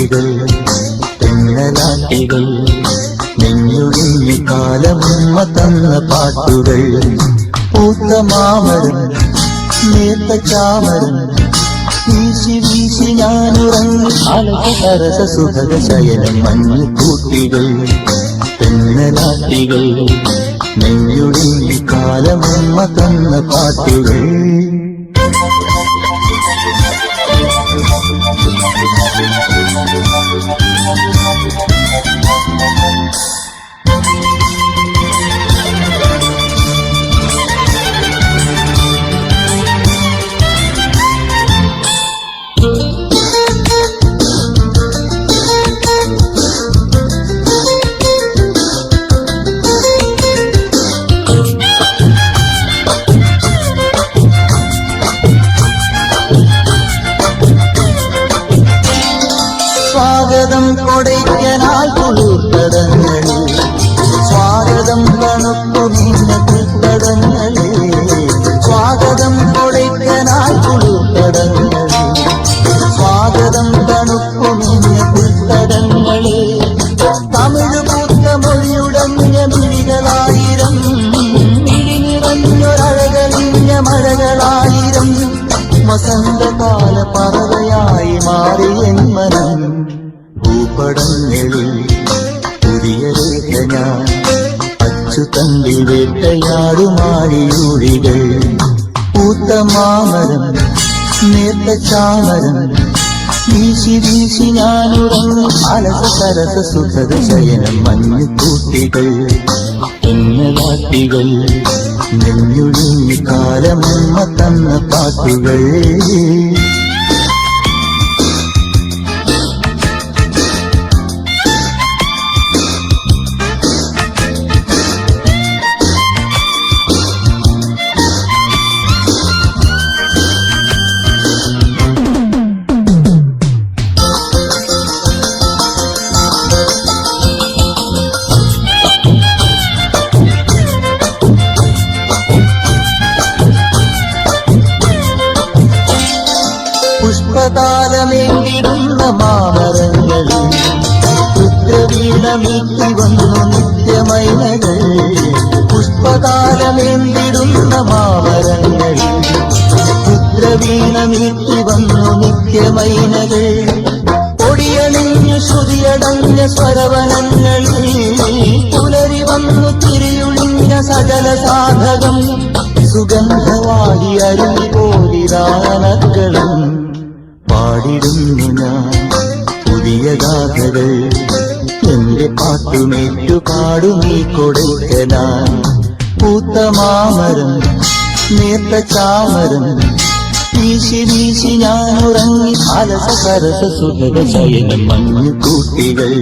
കൂട്ടികൾ തെന്നലാട്ടികൾ നെഞ്ഞുഴിഞ്ഞു കാലമുമ്മ തന്ന പാട്ടുകൾ പൂത്ത മാമരം നേർത്ത ചാമരം വീശി വീശി ഞാനുറങ്ങി അലസരസ സുഖക ശയനം മഞ്ഞു കൂട്ടികൾ തെന്നലാട്ടികൾ നെഞ്ഞുഴിഞ്ഞു കാലമുമ്മ തന്ന പാട്ടുകൾ സ്വാഗതം കൊടൈക്കനാൽ കുളിർത്തടങ്ങളിൽ സ്വാഗതം തണുപ്പു നിന്ന പുൽത്തടങ്ങളിൽ സ്വാഗതം കൊടൈക്കനാൽ കുളിർത്തടങ്ങളിൽ സ്വാഗതം തണുപ്പു നിന്ന പുൽത്തടങ്ങളിൽ തമിഴ് പൂത്ത മൊഴിയുടഞ്ഞ മിഴികളായിരം മിഴി നിറഞ്ഞൊരഴകളിഞ്ഞ മഴകളായിരം വസന്തകാല പറവയായി മാറി എൻ മനം ഭൂപടങ്ങളിൽ പുതിയ രേഖ ഞാൻ അച്ചുതണ്ടിൽ വേട്ടയാടുമാഴിയൂഴികൾ പൂത്ത മാമരം നേർത്ത ചാമരം വീശി വീശി ഞാനുറങ്ങി അലസരസ സുഖത ശയനം മഞ്ഞു കൂട്ടികൾ തെന്നലാട്ടികൾ നെഞ്ഞുഴിഞ്ഞു കാലമുമ്മ തന്ന പാട്ടുകൾ പുഷ്പതാലമേണ്ടിടുന്ന മാമരങ്ങളിൽ രുദ്രവീണമീട്ടി വന്നു നിത്യമൈനകൾ പുഷ്പതാലമേണ്ടിടുന്ന മാമരങ്ങളിൽ രുദ്രവീണമീട്ടി വന്നു നിത്യമൈനകൾ പൊടിയണിഞ്ഞു ശ്രുതിയടഞ്ഞ സ്വരവനങ്ങളിൽ പുലരി വന്നു തിരിയുളിഞ്ഞ സകല സാധകം സുഗന്ധവാഹി അരുളി പോലിരാനകളും പാടിടുന്നു ഞാൻ പുതിയ ഗാഥകൾ എന്റെ പാട്ടുമേറ്റു പാടുമീ കൊടൈക്കനാൽ പൂത്ത മാമരം നേർത്ത ചാമരം വീശി വീശി ഞാനുറങ്ങി അലസരസ സുഖക ശയനം മഞ്ഞു കൂട്ടികൾ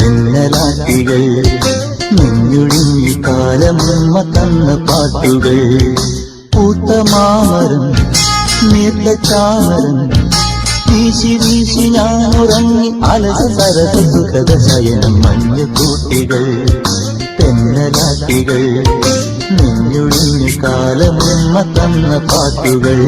തെന്നലാട്ടികൾ നെഞ്ഞുഴിഞ്ഞു കാലമുമ്മ തന്ന പാട്ടുകൾ പൂത്ത മാമരം നേർത്ത ചാമരം വീശി വീശി ഞാനുറങ്ങി അലസരസ സുഖത ശയനം മഞ്ഞു കൂട്ടികൾ തെന്നലാട്ടികൾ നെഞ്ഞുഴിഞ്ഞു കാലമുമ്മ തന്ന പാട്ടുകൾ